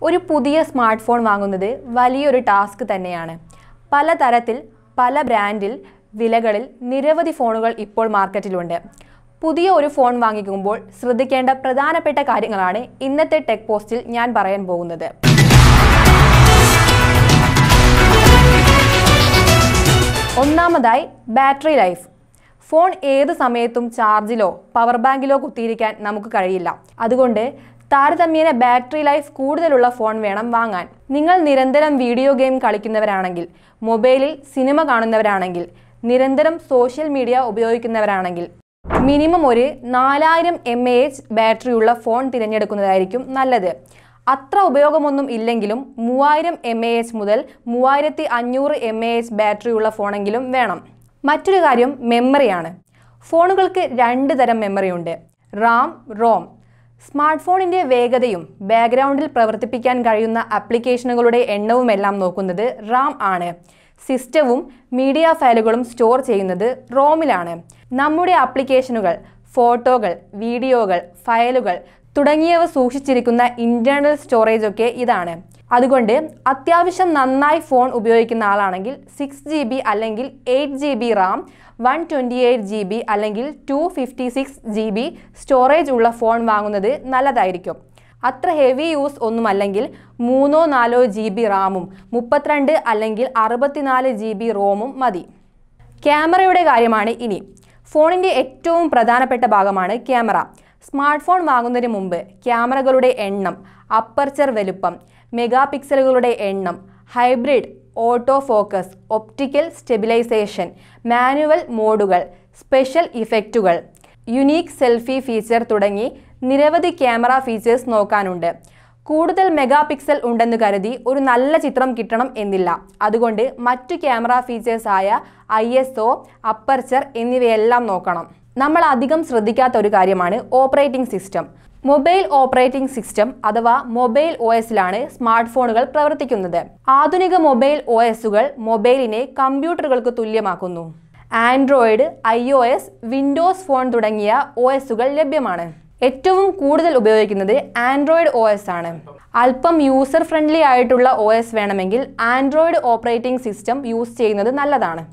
ഒരു പുതിയ smart phone വാങ്ങുന്നത് വലിയൊരു ടാസ്ക് തന്നെയാണ്. പല തരത്തിൽ, പല ബ്രാൻഡിൽ, വിലകളിൽ നിരവധി ഫോണുകൾ ഇപ്പോൾ മാർക്കറ്റിലുണ്ട്. പുതിയ ഒരു ഫോൺ വാങ്ങിക്കുമ്പോൾ ശ്രദ്ധിക്കേണ്ട പ്രധാനപ്പെട്ട കാര്യങ്ങളാണ് ഇന്നത്തെ ടെക് പോസ്റ്റിൽ ഞാൻ പറയാൻ പോകുന്നത്. ഒന്നാമതായി ബാറ്ററി ലൈഫ്. ഫോൺ ഏത് സമയത്തും ചാർജിലോ പവർ ബാങ്കിലോ കുത്തിയിരിക്കാൻ നമുക്ക് കഴിയില്ല. അതുകൊണ്ട് താരതമ്യേന ബാറ്ററി ലൈഫ് കൂടുതലുള്ള ഫോൺ വേണം വാങ്ങാൻ. നിങ്ങൾ നിരന്തരം വീഡിയോ ഗെയിം കളിക്കുന്നവരാണെങ്കിൽ, മൊബൈലിൽ സിനിമ കാണുന്നവരാണെങ്കിൽ, നിരന്തരം സോഷ്യൽ മീഡിയ ഉപയോഗിക്കുന്നവരാണെങ്കിൽ മിനിമം ഒരു 4000 mAh ബാറ്ററിയുള്ള ഫോൺ തിരഞ്ഞെടുക്കുന്നതായിരിക്കും നല്ലത്. അത്ര ഉപയോഗമൊന്നും ഇല്ലെങ്കിലും 3000 mAh മുതൽ 3500 mAh ബാറ്ററിയുള്ള ഫോണെങ്കിലും വേണം. മറ്റൊരു കാര്യം മെമ്മറിയാണ്. ഫോണുകൾക്ക് 2 തരം മെമ്മറിയുണ്ട്, റാം, റോം. സ്മാർട്ട് ഫോണിൻ്റെ വേഗതയും ബാക്ക്ഗ്രൗണ്ടിൽ പ്രവർത്തിപ്പിക്കാൻ കഴിയുന്ന ആപ്ലിക്കേഷനുകളുടെ എണ്ണവുമെല്ലാം നോക്കുന്നത് റാം ആണ്. സിസ്റ്റവും മീഡിയ ഫയലുകളും സ്റ്റോർ ചെയ്യുന്നത് റോമിലാണ്. നമ്മുടെ ആപ്ലിക്കേഷനുകൾ, ഫോട്ടോകൾ, വീഡിയോകൾ, ഫയലുകൾ തുടങ്ങിയവ സൂക്ഷിച്ചിരിക്കുന്ന ഇന്റേണൽ സ്റ്റോറേജ് ഒക്കെ ഇതാണ്. അതുകൊണ്ട് അത്യാവശ്യം നന്നായി ഫോൺ ഉപയോഗിക്കുന്ന ആളാണെങ്കിൽ 6GB അല്ലെങ്കിൽ 8GB റാം, 128GB അല്ലെങ്കിൽ 256GB സ്റ്റോറേജ് ഉള്ള ഫോൺ വാങ്ങുന്നത് നല്ലതായിരിക്കും. അത്ര ഹെവി യൂസ് ഒന്നുമല്ലെങ്കിൽ 3-4GB റാമും 32 അല്ലെങ്കിൽ 64GB റോമും മതി. ക്യാമറയുടെ കാര്യമാണ് ഇനി. ഫോണിൻ്റെ ഏറ്റവും പ്രധാനപ്പെട്ട ഭാഗമാണ് ക്യാമറ. സ്മാർട്ട് ഫോൺ വാങ്ങുന്നതിന് മുമ്പ് ക്യാമറകളുടെ എണ്ണം, അപ്പർച്ചർ വലുപ്പം, മെഗാ പിക്സലുകളുടെ എണ്ണം, hybrid, auto focus, optical stabilisation, manual മോഡുകൾ, സ്പെഷ്യൽ ഇഫക്റ്റുകൾ, യുണീക്ക് സെൽഫി ഫീച്ചർ തുടങ്ങി നിരവധി ക്യാമറ ഫീച്ചേഴ്സ് നോക്കാനുണ്ട്. കൂടുതൽ മെഗാ പിക്സൽ ഉണ്ടെന്ന് കരുതി ഒരു നല്ല ചിത്രം കിട്ടണം എന്നില്ല. അതുകൊണ്ട് മറ്റു ക്യാമറ ഫീച്ചേഴ്സായ ISO, അപ്പർച്ചർ എന്നിവയെല്ലാം നോക്കണം. നമ്മൾ അധികം ശ്രദ്ധിക്കാത്ത ഒരു കാര്യമാണ് operating system. Mobile operating system അഥവാ മൊബൈൽ OSലാണ് സ്മാർട്ട് ഫോണുകൾ പ്രവർത്തിക്കുന്നത്. ആധുനിക മൊബൈൽ OSകൾ മൊബൈലിനെ കമ്പ്യൂട്ടറുകൾക്ക് തുല്യമാക്കുന്നു. ആൻഡ്രോയിഡ്, iOS, വിൻഡോസ് ഫോൺ തുടങ്ങിയ OSകൾ ലഭ്യമാണ്. ഏറ്റവും കൂടുതൽ ഉപയോഗിക്കുന്നത് ആൻഡ്രോയിഡ് OS ആണ്. അല്പം യൂസർ ഫ്രണ്ട്ലി ആയിട്ടുള്ള OS വേണമെങ്കിൽ ആൻഡ്രോയിഡ് ഓപ്പറേറ്റിംഗ് സിസ്റ്റം യൂസ് ചെയ്യുന്നത് നല്ലതാണ്.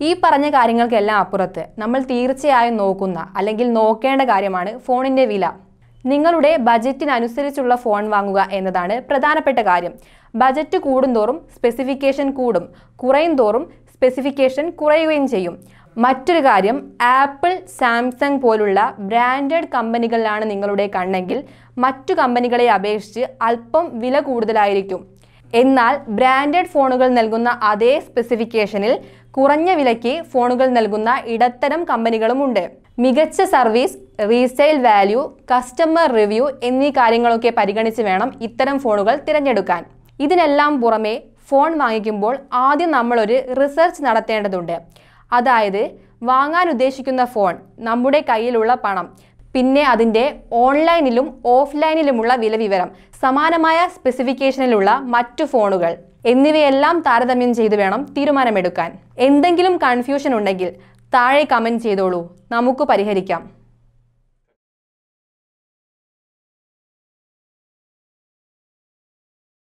ഈ പറഞ്ഞ കാര്യങ്ങൾക്കെല്ലാം അപ്പുറത്ത് നമ്മൾ തീർച്ചയായും നോക്കുന്ന അല്ലെങ്കിൽ നോക്കേണ്ട കാര്യമാണ് ഫോണിൻ്റെ വില. നിങ്ങളുടെ ബജറ്റിനനുസരിച്ചുള്ള ഫോൺ വാങ്ങുക എന്നതാണ് പ്രധാനപ്പെട്ട കാര്യം. ബജറ്റ് കൂടുന്തോറും സ്പെസിഫിക്കേഷൻ കൂടും, കുറയും തോറും സ്പെസിഫിക്കേഷൻ കുറയുകയും ചെയ്യും. മറ്റൊരു കാര്യം, ആപ്പിൾ, സാംസങ് പോലുള്ള ബ്രാൻഡഡ് കമ്പനികളിലാണ് നിങ്ങളുടെ കണ്ണെങ്കിൽ മറ്റു കമ്പനികളെ അപേക്ഷിച്ച് അല്പം വില കൂടുതലായിരിക്കും. എന്നാൽ ബ്രാൻഡഡ് ഫോണുകൾ നൽകുന്ന അതേ സ്പെസിഫിക്കേഷനിൽ കുറഞ്ഞ വിലയ്ക്ക് ഫോണുകൾ നൽകുന്ന ഇടത്തരം കമ്പനികളുമുണ്ട്. മികച്ച service, resale value, customer review എന്നീ കാര്യങ്ങളൊക്കെ പരിഗണിച്ച് വേണം ഇത്തരം ഫോണുകൾ തിരഞ്ഞെടുക്കാൻ. ഇതിനെല്ലാം പുറമെ ഫോൺ വാങ്ങിക്കുമ്പോൾ ആദ്യം നമ്മളൊരു റിസർച്ച് നടത്തേണ്ടതുണ്ട്. അതായത് വാങ്ങാൻ ഉദ്ദേശിക്കുന്ന ഫോൺ, നമ്മുടെ കയ്യിലുള്ള പണം, പിന്നെ അതിൻ്റെ ഓൺലൈനിലും ഓഫ്ലൈനിലുമുള്ള വില വിവരം, സമാനമായ സ്പെസിഫിക്കേഷനിലുള്ള മറ്റു ഫോണുകൾ എന്നിവയെല്ലാം താരതമ്യം ചെയ്ത് വേണം തീരുമാനമെടുക്കാൻ. എന്തെങ്കിലും കൺഫ്യൂഷൻ ഉണ്ടെങ്കിൽ താഴെ കമൻറ്റ് ചെയ്തോളൂ, നമുക്ക് പരിഹരിക്കാം.